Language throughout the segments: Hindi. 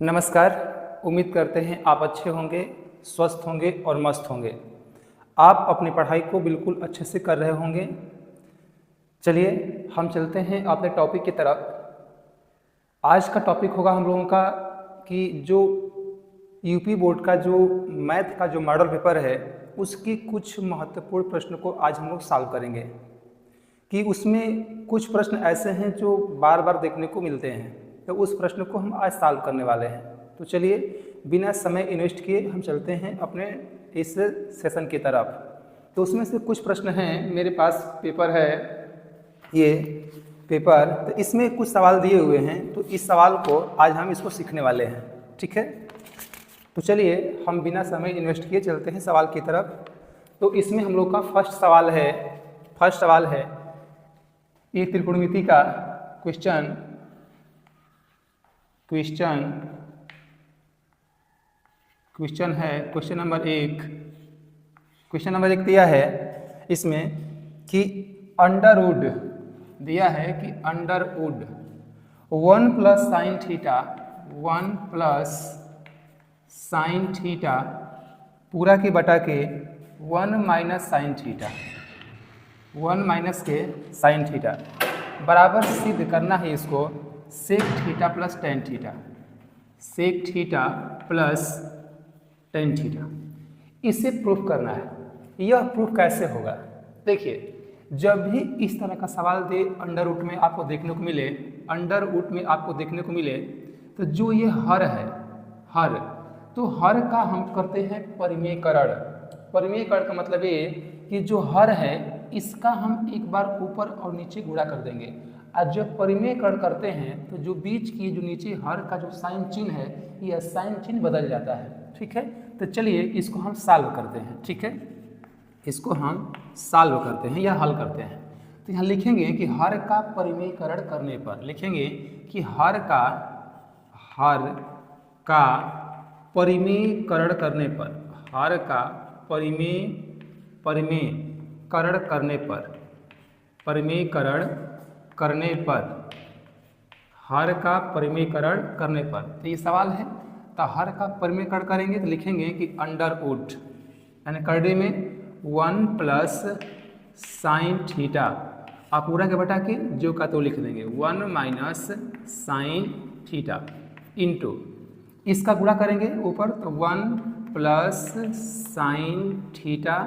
नमस्कार। उम्मीद करते हैं आप अच्छे होंगे, स्वस्थ होंगे और मस्त होंगे। आप अपनी पढ़ाई को बिल्कुल अच्छे से कर रहे होंगे। चलिए हम चलते हैं अपने टॉपिक की तरफ। आज का टॉपिक होगा हम लोगों का कि जो यूपी बोर्ड का जो मैथ का जो मॉडल पेपर है उसकी कुछ महत्वपूर्ण प्रश्न को आज हम लोग सॉल्व करेंगे। कि उसमें कुछ प्रश्न ऐसे हैं जो बार बार देखने को मिलते हैं, तो उस प्रश्न को हम आज सॉल्व करने वाले हैं। तो चलिए बिना समय इन्वेस्ट किए हम चलते हैं अपने इस सेशन की तरफ। तो उसमें से कुछ प्रश्न हैं, मेरे पास पेपर है ये पेपर, तो इसमें कुछ सवाल दिए हुए हैं। तो इस सवाल को आज हम इसको सीखने वाले हैं, ठीक है। तो चलिए हम बिना समय इन्वेस्ट किए चलते हैं सवाल की तरफ। तो इसमें हम लोग का फर्स्ट सवाल है ये त्रिकोणमिति का क्वेश्चन है। क्वेश्चन नंबर एक दिया है इसमें कि अंडरवुड दिया है कि अंडरवुड 1 प्लस साइन थीटा पूरा के बटा के 1 माइनस के साइन थीटा बराबर सिद्ध करना है इसको sec theta plus tan theta इसे प्रूफ करना है। यह प्रूफ कैसे होगा? देखिए, जब भी इस तरह का सवाल दे अंडरवुड में आपको देखने को मिले तो जो ये हर का हम करते हैं परिमेयकरण का मतलब ये कि जो हर है इसका हम एक बार ऊपर और नीचे गुणा कर देंगे। और जब परिमेयकरण करते हैं तो जो बीच की जो नीचे हर का जो साइन चिन्ह है यह साइन चिन्ह बदल जाता है, ठीक है। तो चलिए इसको हम सॉल्व करते हैं, ठीक है। इसको हम सॉल्व करते हैं या हल करते हैं। तो यहाँ लिखेंगे कि हर का परिमेयकरण करने पर हर का परिमेयकरण करने पर तो ये सवाल है। तो हर का परिमेयकरण करेंगे तो लिखेंगे कि अंडरवुड यानी करड़े में 1 प्लस साइन थीटा आप पूरा के बटा के जो का तो लिख देंगे 1 माइनस साइन थीटा इंटू इसका गुणा करेंगे ऊपर तो 1 प्लस साइन थीटा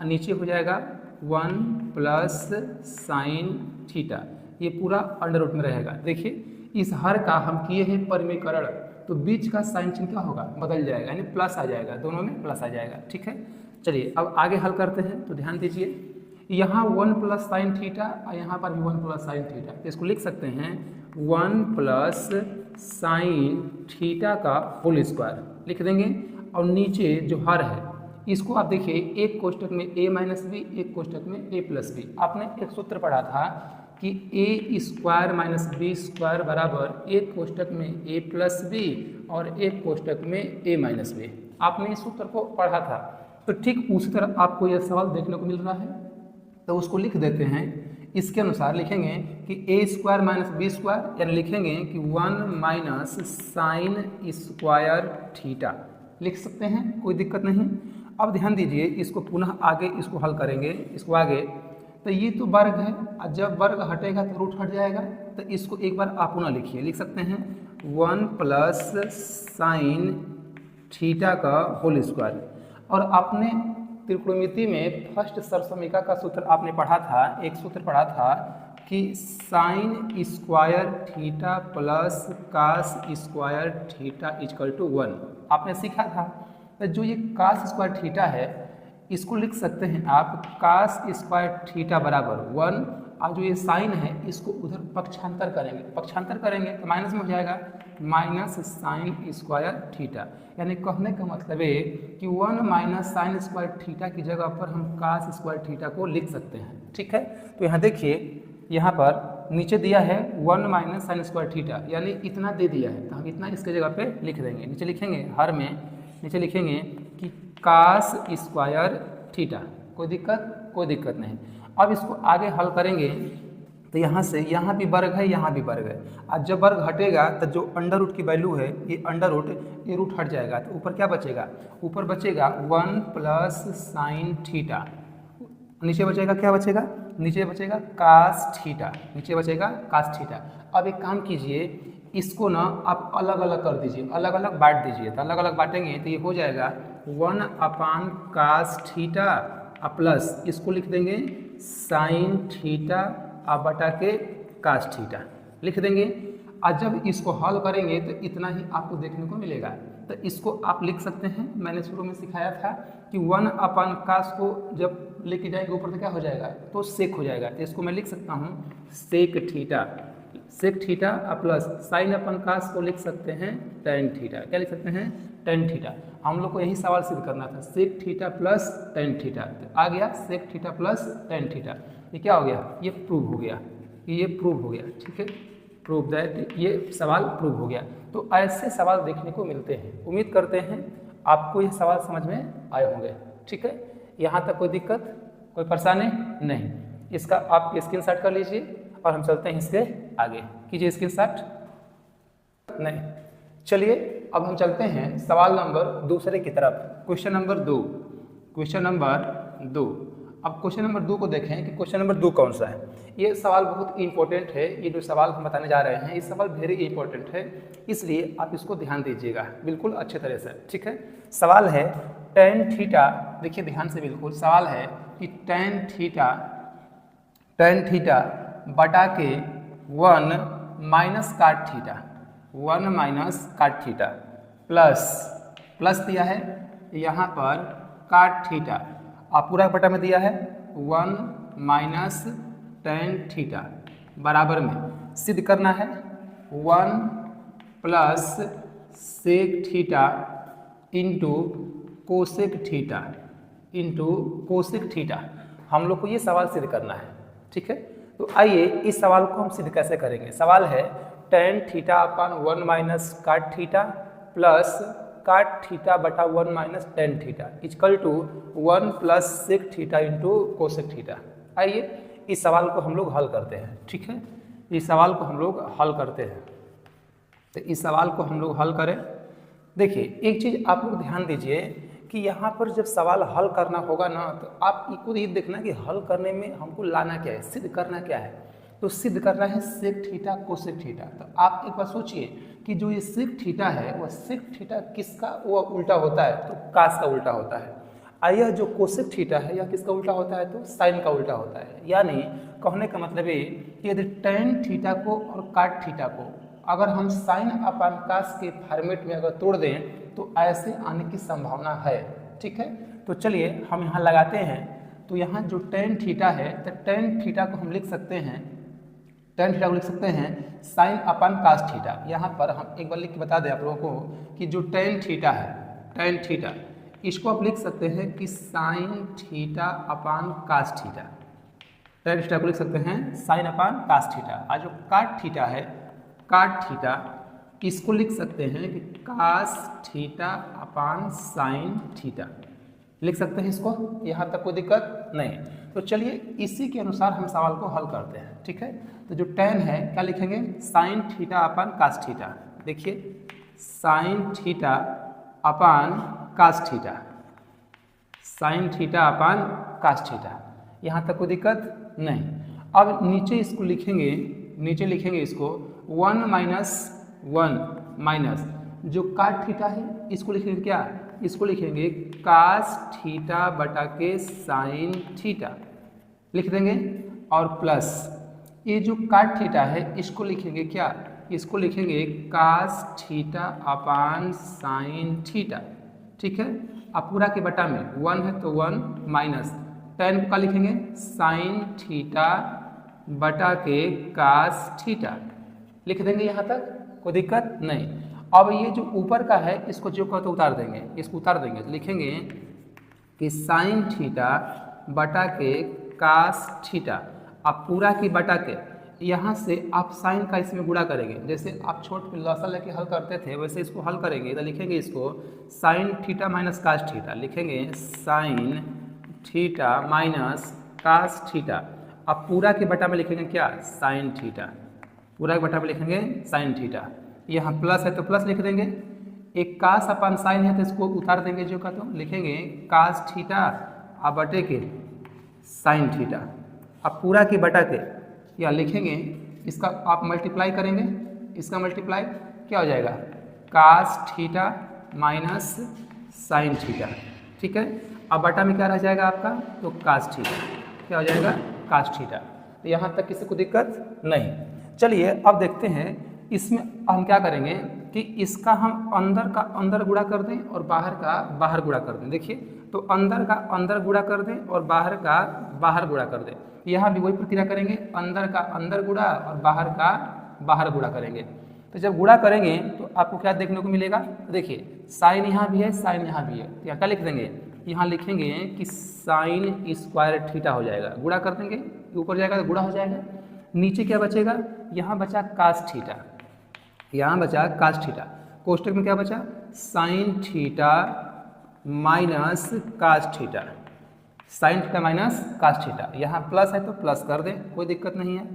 नीचे हो जाएगा 1 प्लस साइन थीटा, ये पूरा अंडरवुड में रहेगा। देखिए इस हर का हम किए हैं परिमेयकरण तो बीच का साइन चिन्ह क्या होगा, बदल जाएगा यानी प्लस आ जाएगा, दोनों में प्लस आ जाएगा, ठीक है। चलिए अब आगे हल करते हैं। तो ध्यान दीजिए यहाँ 1 प्लस साइन थीटा और यहाँ पर भी 1 प्लस साइन थीटा, तो इसको लिख सकते हैं 1 प्लस साइन थीटा का होल स्क्वायर लिख देंगे। और नीचे जो हर है इसको आप देखिए एक कोष्टक में a माइनस बी, एक कोष्टक में a प्लस बी। आपने एक सूत्र पढ़ा था कि a square minus B square बराबर एक कोष्टक में a प्लस बी और एक कोष्टक में a माइनस बी। आपने इस सूत्र को पढ़ा था। तो ठीक उसी तरह आपको यह सवाल देखने को मिल रहा है, तो उसको लिख देते हैं। इसके अनुसार लिखेंगे कि a square minus B square यानी लिखेंगे कि 1 माइनस साइन स्क्वायर थीटा लिख सकते हैं, कोई दिक्कत नहीं। अब ध्यान दीजिए इसको पुनः आगे इसको हल करेंगे, इसको आगे तो ये तो वर्ग है और जब वर्ग हटेगा तो रूट हट जाएगा। तो इसको एक बार आप पुनः लिखिए, लिख सकते हैं 1 प्लस साइन थीटा का होल स्क्वायर। और आपने त्रिकोणमिति में फर्स्ट सर्वसमीका का सूत्र आपने पढ़ा था, एक सूत्र पढ़ा था कि sine square theta plus cos square theta equal to 1 आपने सीखा था। तो जो ये कास स्क्वायर थीटा है इसको लिख सकते हैं आप कास स्क्वायर थीटा बराबर 1 और जो ये साइन है इसको उधर पक्षांतर करेंगे तो माइनस में हो जाएगा माइनस साइन स्क्वायर थीटा। यानी कहने का मतलब है कि 1 माइनस साइन स्क्वायर थीटा की जगह पर हम कास स्क्वायर थीटा को लिख सकते हैं, ठीक है। तो यहाँ देखिए यहाँ पर नीचे दिया है 1 माइनस साइन स्क्वायर थीटा यानी इतना दे दिया है, तो हम इतना इसके जगह पे लिख देंगे। नीचे लिखेंगे हर में नीचे लिखेंगे कि कास स्क्वायर थीटा, कोई दिक्कत नहीं। अब इसको आगे हल करेंगे तो यहाँ से यहाँ भी वर्ग है, यहाँ भी वर्ग है। आज जब वर्ग हटेगा तो जो अंडर रूट की वैल्यू है ये अंडर रूट, ये रूट हट जाएगा तो ऊपर क्या बचेगा, ऊपर बचेगा 1 प्लस साइन थीटा, नीचे बचेगा क्या बचेगा, नीचे बचेगा कास थीटा, नीचे बचेगा कास थीटा। अब एक काम कीजिए, इसको ना आप अलग अलग कर दीजिए, अलग अलग बांट दीजिए। तो अलग अलग बांटेंगे तो ये हो जाएगा 1 अपान कास थीटा प्लस इसको लिख देंगे साइन थीटा बटा के कास थीटा लिख देंगे। और जब इसको हल करेंगे तो इतना ही आपको देखने को मिलेगा। तो इसको आप लिख सकते हैं, मैंने शुरू में सिखाया था कि 1 अपान कास को जब लेके जाएंगे ऊपर तो क्या हो जाएगा, तो सेक हो जाएगा। तो इसको मैं लिख सकता हूँ sec theta, sec theta plus sine upon cos को लिख सकते हैं टेन थीटा। क्या लिख सकते हैं, टेन थीटा। हम लोग को यही सवाल सिद्ध करना था, sec theta plus tan theta. तो आ गया sec theta plus tan theta. ये क्या हो गया, ये प्रूव हो गया, ये प्रूव हो गया। ठीक है, प्रूव दैट, ये सवाल प्रूव हो गया। तो ऐसे सवाल देखने को मिलते हैं। उम्मीद करते हैं आपको ये सवाल समझ में आए होंगे। ठीक है, यहाँ तक कोई दिक्कत, कोई परेशानी नहीं। इसका आप स्क्रीनशॉट कर लीजिए और हम चलते हैं इसके आगे। कीजिए स्क्रीनशॉट। नहीं, चलिए अब हम चलते हैं सवाल नंबर दूसरे की तरफ। Question number 2, question number 2। अब क्वेश्चन नंबर 2 को देखें कि क्वेश्चन नंबर 2 कौन सा है। ये सवाल बहुत इंपॉर्टेंट है। ये जो सवाल हम बताने जा रहे हैं ये सवाल वेरी इंपॉर्टेंट है, इसलिए आप इसको ध्यान दीजिएगा बिल्कुल अच्छे तरह से। ठीक है, सवाल है टेन थीटा। देखिए ध्यान से, बिल्कुल सवाल है कि टेन थीटा बटा के 1 minus cot theta, 1 minus cot theta plus दिया है यहाँ पर काट थीटा, आप पूरा बटा में दिया है 1 माइनस टेन थीटा बराबर में सिद्ध करना है 1 plus sec theta into cosec theta. हम लोग को ये सवाल सिद्ध करना है। ठीक है, तो आइए इस सवाल को हम सिद्ध कैसे करेंगे। सवाल है tan theta upon 1 minus cot theta plus cot theta बटा 1 minus tan theta equal to 1 plus sec theta into cosec theta. आइए इस सवाल को हम लोग हल करते हैं। ठीक है, इस सवाल को हम लोग हल करते हैं। तो इस सवाल को हम लोग हल करें। देखिए एक चीज़ आप लोग ध्यान दीजिए कि यहाँ पर जब सवाल हल करना होगा ना, तो आप खुद ही देखना कि हल करने में हमको लाना क्या है, सिद्ध करना क्या है। तो सिद्ध करना है सेक थीटा कोसेक थीटा। तो आप एक बार सोचिए कि जो ये सेक थीटा है वह सेक थीटा किसका वो उल्टा होता है, तो कास का उल्टा होता है। और यह जो कोसेक थीटा है यह किसका उल्टा होता है, तो साइन का उल्टा होता है। यानी कहने का मतलब ये कि यदि टेन थीटा को और काट थीटा को अगर हम साइन अपान कास के फॉर्मेट में अगर तोड़ दें तो ऐसे आने की संभावना है। ठीक है, तो चलिए हम यहाँ लगाते हैं। तो यहाँ जो टेन थीटा है तो टेन थीटा को हम लिख सकते हैं, टेन थीटा को लिख सकते हैं साइन अपान कास थीटा। यहाँ पर हम एक बार लिख के बता दें आप लोगों को कि जो टेन थीटा है, टेन थीटा इसको आप लिख सकते हैं कि sine theta upon cos theta. Tan theta को लिख सकते हैं साइन अपान कास थीटा। और जो काट थीटा है, काट थीटा इसको लिख सकते हैं कि cos theta upon sine theta लिख सकते हैं इसको। यहाँ तक कोई दिक्कत नहीं। तो चलिए इसी के अनुसार हम सवाल को हल करते हैं। ठीक है, तो जो टेन है क्या लिखेंगे, sine theta upon cos theta. देखिए sine theta upon cos theta, sine theta upon cos theta. यहाँ तक कोई दिक्कत नहीं। अब नीचे इसको लिखेंगे, नीचे लिखेंगे इसको 1 माइनस जो काट थीटा है इसको लिखेंगे क्या, इसको लिखेंगे कास थीटा बटा के साइन थीटा लिख देंगे। और प्लस ये जो काट थीटा है इसको लिखेंगे क्या, इसको लिखेंगे cos theta upon sine theta. ठीक है, अब पूरा के बटा में 1 है तो 1 माइनस टेन का लिखेंगे साइन थीटा बटा के कास थीटा लिख देंगे। यहाँ तक कोई दिक्कत नहीं। अब ये जो ऊपर का है इसको जो कहते उतार देंगे, इसको उतार देंगे तो लिखेंगे कि साइन थीटा बटा के कास थीटा। अब पूरा की बटा के यहाँ से आप साइन का इसमें गुणा करेंगे, जैसे आप छोट पे लसा लेके हल करते थे वैसे इसको हल करेंगे। तो लिखेंगे इसको sine theta minus cos theta, लिखेंगे sine theta minus cos theta. अब पूरा के बटा में लिखेंगे क्या, साइन थीटा, पूरा के बटा में लिखेंगे साइन थीटा। यहाँ प्लस है तो प्लस लिख देंगे, एक कास अपन साइन है तो इसको उतार देंगे जो का, तो लिखेंगे कास थीटा अब बटे के साइन थीटा। अब पूरा के बटा के या लिखेंगे, इसका आप मल्टीप्लाई करेंगे, इसका मल्टीप्लाई क्या हो जाएगा, cos theta minus sine theta, ठीक है। अब बटा में क्या रह जाएगा आपका, तो कास थीटा, क्या हो जाएगा, कास थीटा। तो यहाँ तक किसी को दिक्कत नहीं। चलिए अब देखते हैं इसमें हम क्या करेंगे कि इसका हम अंदर का अंदर गुणा कर दें और बाहर का बाहर गुणा कर दें। देखिए, तो अंदर का अंदर गुणा कर दें और बाहर का बाहर गुणा कर दें। यहाँ भी वही प्रक्रिया करेंगे, अंदर का अंदर गुणा और बाहर का बाहर गुणा करेंगे। तो जब गुणा करेंगे तो आपको क्या देखने को मिलेगा, देखिए साइन यहाँ भी है, साइन यहाँ भी है, तो यहाँ क्या लिख देंगे, यहाँ लिखेंगे कि साइन स्क्वायर थीटा हो जाएगा, गुणा कर देंगे, ऊपर जाएगा तो गुणा हो जाएगा, नीचे क्या बचेगा, यहाँ बचा कास थीटा, यहाँ बचा कास थीटा, कोष्टक में क्या बचा, sine theta minus cos theta, sine theta minus cos theta. यहाँ प्लस है तो प्लस कर दें, कोई दिक्कत नहीं है,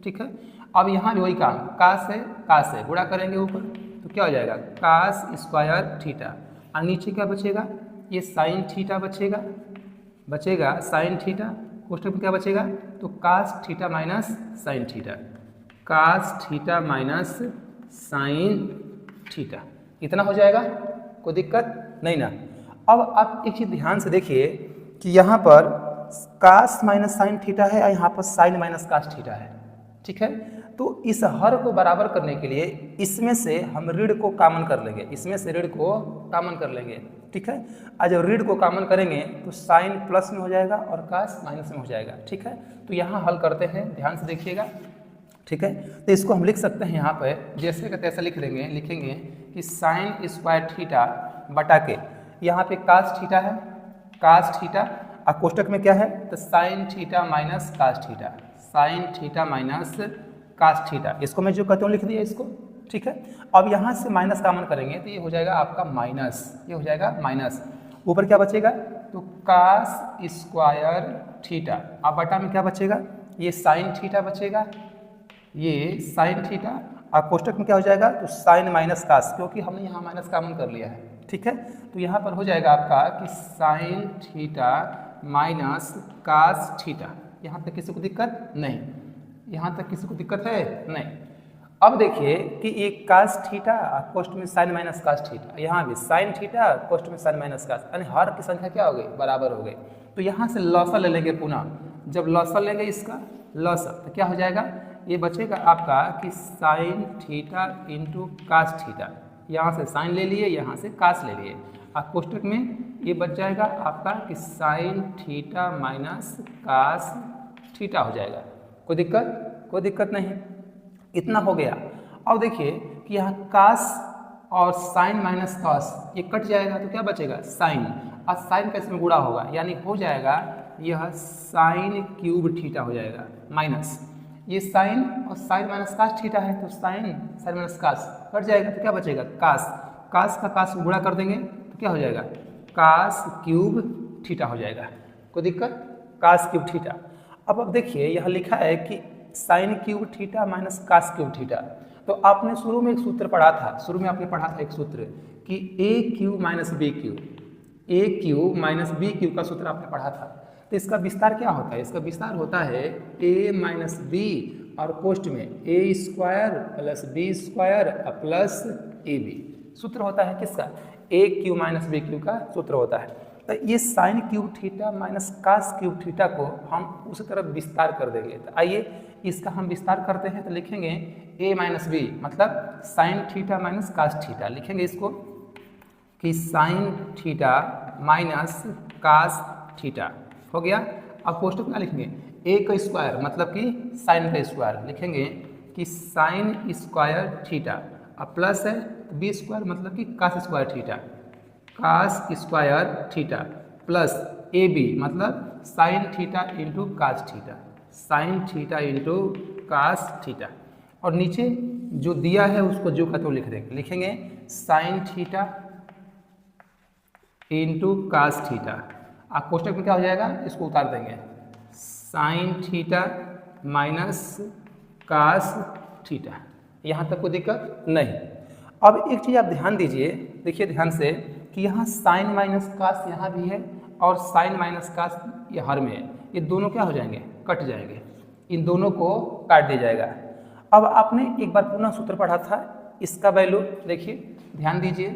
ठीक है। अब यहाँ भी वही काम, कास है गुणा करेंगे ऊपर तो क्या हो जाएगा, कास स्क्वायर थीटा, और नीचे क्या बचेगा, ये साइन थीटा बचेगा साइन थीटा, कोष्टक में क्या बचेगा, तो cos theta minus sine theta, cos theta minus sine theta, इतना हो जाएगा, कोई दिक्कत नहीं ना। अब आप एक चीज़ ध्यान से देखिए कि यहाँ पर कास माइनस साइन थीटा है और यहाँ पर साइन माइनस कास थीटा है, ठीक है। तो इस हर को बराबर करने के लिए इसमें से हम ऋण को कॉमन कर लेंगे, इसमें से ऋण को कॉमन कर लेंगे, ठीक है। और जब ऋण को कॉमन करेंगे तो साइन प्लस में हो जाएगा और कास माइनस में हो जाएगा, ठीक है। तो यहाँ हल करते हैं, ध्यान से देखिएगा, ठीक है। तो इसको हम लिख सकते हैं यहाँ पर जैसे का तैसा लिख देंगे, लिखेंगे कि साइन स्क्वायर थीटा बटा के, यहाँ पे कास थीटा है, कास थीटा, और कोष्टक में क्या है, तो sine theta minus cos theta, sine theta minus cos theta, इसको मैं जो कहता हूँ लिख दिया इसको, ठीक है। अब यहाँ से माइनस कॉमन करेंगे तो ये हो जाएगा आपका माइनस, ये हो जाएगा माइनस, ऊपर क्या बचेगा, तो कास स्क्वायर थीटा, अब बटा में क्या बचेगा, ये साइन थीटा बचेगा, ये साइन थीटा, और कोष्टक में क्या हो जाएगा, तो साइन माइनस कास, क्योंकि हमने यहाँ माइनस कॉमन कर लिया है, ठीक है। तो यहाँ पर हो जाएगा आपका कि sine theta minus cos theta. यहाँ तक किसी को दिक्कत नहीं, यहाँ तक किसी को दिक्कत है नहीं। अब देखिए कि एक कास थीटा कोष्ट में साइन माइनस कास थीटा, यहाँ भी साइन थीटा कोष्ट में साइन माइनस कास, यानी हर की संख्या क्या हो गई, बराबर हो गई। तो यहाँ से लॉसा ले लेंगे पुनः, जब लॉसा लेंगे इसका लॉसा तो क्या हो जाएगा, ये बचेगा आपका कि sine theta into cos theta, यहाँ से साइन ले लिए, यहाँ से कास ले लिए, और कोष्टक में ये बच जाएगा आपका कि sine theta minus cos theta हो जाएगा। कोई दिक्कत नहीं, इतना हो गया। अब देखिए कि यहाँ कास और साइन माइनस कास ये कट जाएगा तो क्या बचेगा, साइन, और साइन का इसमें गुणा होगा, यानी हो जाएगा यह साइन क्यूब थीटा हो जाएगा, माइनस ये साइन और साइन माइनस कास थीटा है, तो साइन माइनस कास कट जाएगा तो क्या बचेगा, कास, कास का कास गुणा कर देंगे तो क्या हो जाएगा, कास क्यूब थीटा हो जाएगा। कोई दिक्कत, कास क्यूब थीटा। अब देखिए यहाँ लिखा है कि sine cube theta minus cos cube theta, तो आपने शुरू में एक सूत्र पढ़ा था, शुरू में आपने पढ़ा था एक सूत्र कि ए क्यूब माइनस बी क्यूब, ए क्यूब माइनस बी क्यूब का सूत्र आपने पढ़ा था। तो इसका विस्तार क्या होता है, इसका विस्तार होता है ए माइनस बी और कोष्ट में A square plus B square plus A B, सूत्र होता है किसका, A cube minus B cube का सूत्र होता है। तो ये sine cube theta minus cos cube theta को हम उसी तरफ विस्तार कर देंगे। तो आइए इसका हम विस्तार करते हैं, तो लिखेंगे ए माइनस बी मतलब sine theta minus cos theta, लिखेंगे इसको कि sine theta minus cos theta हो गया। अब कोष्टक में लिखेंगे ए का स्क्वायर मतलब कि साइन का स्क्वायर, लिखेंगे कि साइन स्क्वायर थीटा, अब प्लस है तो बी स्क्वायर मतलब कि cos square theta, cos square theta plus A B मतलब sine theta into cos theta, sine theta into cos theta, और नीचे जो दिया है उसको जो कहते हो लिख देंगे, लिखेंगे sine theta into cos theta. आप कोष्टक में क्या हो जाएगा, इसको उतार देंगे, sine theta minus cos theta. यहाँ तक कोई दिक्कत नहीं। अब एक चीज़ आप ध्यान दीजिए, देखिए ध्यान से कि यहाँ साइन माइनस कास यहाँ भी है और साइन माइनस कास ये हर में है, ये दोनों क्या हो जाएंगे, कट जाएंगे, इन दोनों को काट दिया जाएगा। अब आपने एक बार पुनः सूत्र पढ़ा था, इसका वैल्यू देखिए ध्यान दीजिए,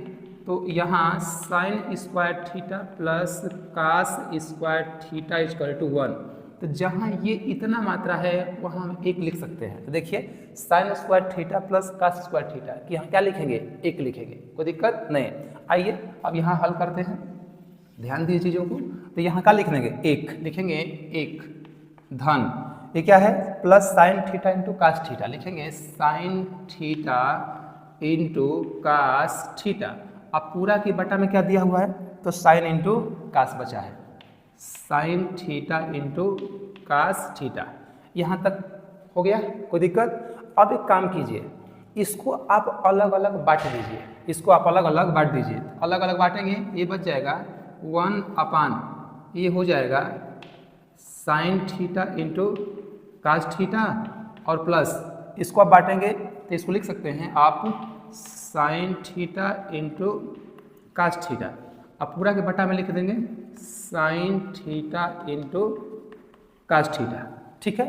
तो यहाँ sine square theta plus cos square theta equal to 1, तो जहाँ ये इतना मात्रा है वहाँ हम 1 लिख सकते हैं। तो देखिए sine square theta plus cos square theta कि यहाँ क्या लिखेंगे, 1 लिखेंगे, कोई दिक्कत नहीं। आइए अब यहाँ हल करते हैं, ध्यान दीजिए चीज़ों को। तो यहाँ क्या लिख देंगे, 1 लिखेंगे, 1 धन ये क्या है plus sine theta into cos theta, लिखेंगे sine theta into cos theta. अब पूरा की बटा में क्या दिया हुआ है, तो साइन इंटू कास बचा है, sine theta into cos theta. यहाँ तक हो गया, कोई दिक्कत। अब एक काम कीजिए, इसको आप अलग अलग बांट दीजिए, इसको आप अलग अलग बांट दीजिए। अलग अलग बांटेंगे, ये बच जाएगा 1 अपान, ये हो जाएगा sine theta into cos theta और प्लस इसको आप बांटेंगे तो इसको लिख सकते हैं आप sine theta into cos theta. अब पूरा के बटा में लिख देंगे sine theta into cos theta, ठीक है।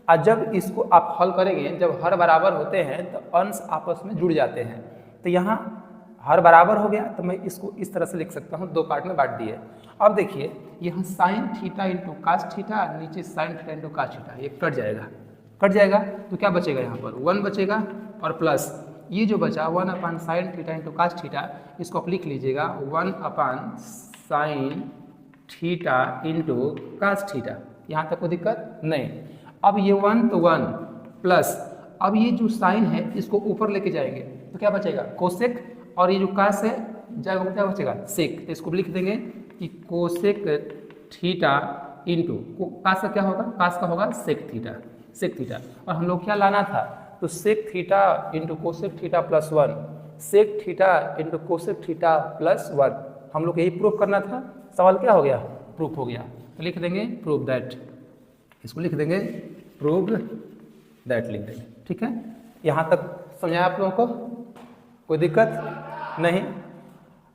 और जब इसको आप हल करेंगे, जब हर बराबर होते हैं तो अंश आपस में जुड़ जाते हैं, तो यहाँ हर बराबर हो गया तो मैं इसको इस तरह से लिख सकता हूँ, 2 पार्ट में बांट दिए। अब देखिए यहाँ sine theta into cos theta, नीचे sine theta into cos theta, ये कट जाएगा, कट जाएगा तो क्या बचेगा, यहाँ पर 1 बचेगा और प्लस ये जो बचा 1 upon sine theta into cos theta, इसको आप लिख लीजिएगा 1 upon sine theta into cos theta. यहाँ तक कोई दिक्कत नहीं। अब ये 1 तो 1 प्लस अब ये जो साइन है इसको ऊपर लेके जाएंगे तो क्या बचेगा, कोसेक, और ये जो कास है जाएगा क्या बचेगा, सेक। तो इसको लिख देंगे कि कोसेक थीटा इंटू कास का क्या होगा, कास का होगा सेक थीटा, सेक थीटा। और हम लोग क्या लाना था, तो sec theta into cosec theta plus 1, sec theta into cosec theta plus 1, हम लोग यही प्रूफ करना था। सवाल क्या हो गया, प्रूफ हो गया। तो लिख देंगे प्रूफ दैट, इसको लिख देंगे प्रूव दैट, लिख देंगे, ठीक है। यहाँ तक समझाया आप लोगों को, कोई दिक्कत नहीं,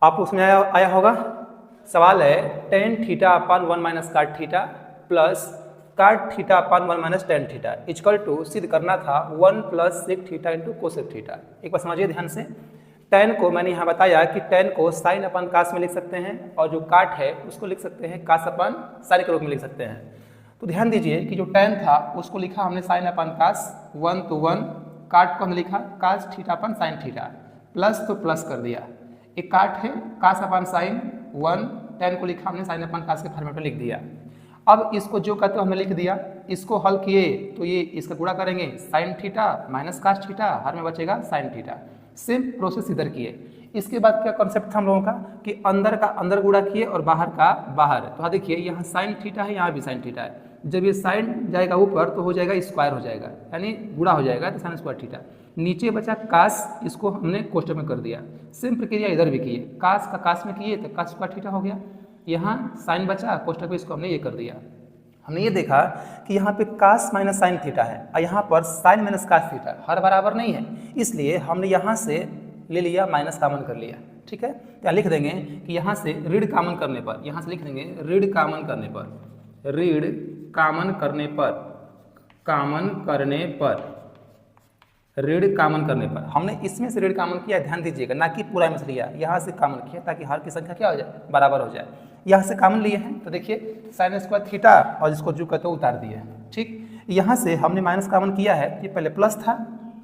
आपको समझ आया होगा। सवाल है tan theta upon 1 minus cot theta plus cot theta upon 1 minus tan theta equal to सिद्ध करना था 1 plus sec theta into cosec theta. एक बार समझिए ध्यान से, टेन को मैंने यहाँ बताया कि टेन को साइन अपन कास में लिख सकते हैं और जो काट है उसको लिख सकते हैं कास अपन साइन के रूप में लिख सकते हैं। तो ध्यान दीजिए कि जो टेन था उसको लिखा हमने साइन अपन कास 1 तो 1, काट को हमने लिखा कास थीटा अपन साइन थीटा, प्लस तो प्लस कर दिया, एक काट है कास अपन साइन 1, टेन को लिखा हमने साइन अपन कास के फॉर्मेट में लिख दिया। अब इसको जो कहते हमने लिख दिया, इसको हल किए तो ये इसका गुणा करेंगे sine theta minus cos theta, हर में बचेगा साइन थीटा। सेम प्रोसेस इधर किए। इसके बाद क्या कॉन्सेप्ट था हम लोगों का कि अंदर का अंदर गुणा किए और बाहर का बाहर। तो हाँ देखिए यहाँ साइन थीटा है, यहाँ भी साइन थीटा है, जब ये साइन जाएगा ऊपर तो हो जाएगा स्क्वायर हो जाएगा, यानी गुणा हो जाएगा तो साइन स्क्वायर थीटा। नीचे बचा कास, इसको हमने कोष्टक में कर दिया। सेम प्रक्रिया इधर भी किए, कास का कास में किए तो कास स्क्वायर थीटा हो गया। यहाँ साइन बचा कोष्टक में, इसको हमने ये कर दिया। हमने ये देखा कि यहाँ पे कास माइनस साइन थीटा है और यहाँ पर साइन माइनस कास थीटा, हर बराबर नहीं है, इसलिए हमने यहाँ से ले लिया माइनस कॉमन कर लिया, ठीक है। तो लिख देंगे कि यहाँ से ऋण कॉमन करने पर, यहाँ से लिख देंगे ऋण कॉमन करने पर, ऋण कॉमन करने पर, कॉमन करने पर, ऋण कॉमन करने पर हमने इसमें से ऋण कॉमन किया, ध्यान दीजिएगा, ना कि पूरा में से लिया, यहाँ से कॉमन किया ताकि हर की संख्या क्या हो जाए, बराबर हो जाए। यहाँ से कॉमन लिए हैं तो देखिए साइन स्क्वायर थीटा और जिसको जो कहते हो उतार दिए, ठीक। यहाँ से हमने माइनस कॉमन किया है, ये पहले प्लस था,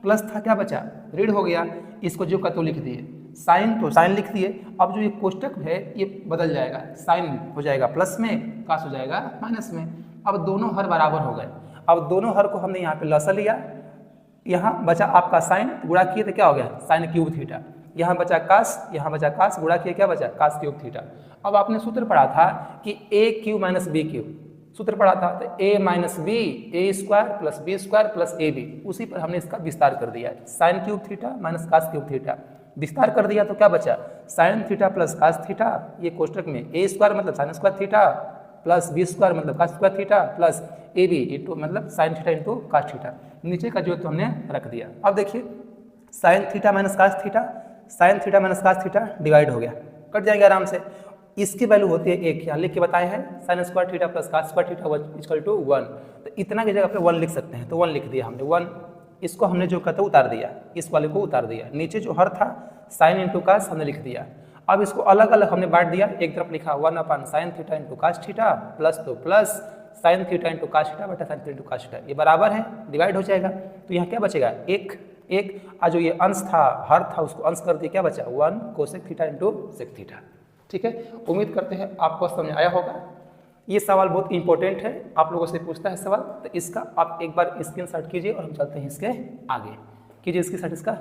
प्लस था क्या बचा, ऋण हो गया, इसको जो कहते हो लिख दिए, साइन तो साइन लिख दिए। अब जो ये कोष्टक है ये बदल जाएगा, साइन हो जाएगा प्लस में, कास हो जाएगा माइनस में। अब दोनों हर बराबर हो गए। अब दोनों हर को हमने यहाँ पे लसा लिया, यहाँ बचा आपका साइन, गुणा किए तो क्या हो गया साइन क्यूब थीटा, यहाँ बचा कास, यहाँ बचा कास, गुणा किए क्या बचा कास क्यूब थीटा। अब आपने सूत्र पढ़ा था कि A cube minus B cube, सूत्र पढ़ा था तो A minus B A square plus B square plus A B, उसी पर हमने इसका विस्तार कर दिया, sine cube theta minus cos cube theta. विस्तार कर दिया तो क्या बचा sine theta plus cos theta, ये कोष्टक में ए स्क्वायर मतलब sine square theta plus B square मतलब cos square theta plus A B into मतलब sine theta into cos theta, नीचे का जो तो हमने रख दिया। अब देखिए sine theta minus cos theta, sine theta minus cos theta divide हो गया, कट जाएंगे आराम से। इसकी वैल्यू होती है 1, यहाँ लिख के बताए हैं sine square theta plus cos square theta equal to 1। तो इतना की जगह पे 1 लिख सकते हैं, तो 1 लिख दिया हमने 1। इसको हमने जो कहते उतार दिया, इस वाले को उतार दिया, नीचे जो हर था साइन इंटू कास हमने लिख दिया। अब इसको अलग अलग हमने बांट दिया, एक तरफ लिखा 1 अपन sine theta into cos theta plus तो plus sine theta into cos theta बटा sine theta into cos theta, ये बराबर है, डिवाइड हो जाएगा। तो यहाँ क्या बचेगा 1 1, और जो ये अंश था हर था उसको अंश कर दिया, क्या बचा 1 cosec theta into sec theta. ठीक है, उम्मीद करते हैं आपको समझ में आया होगा। ये सवाल बहुत इंपॉर्टेंट है, आप लोगों से पूछता है सवाल, तो इसका आप एक बार स्क्रीनशॉट कीजिए और हम चलते हैं इसके आगे। कीजिए स्क्रीनशॉट इसका।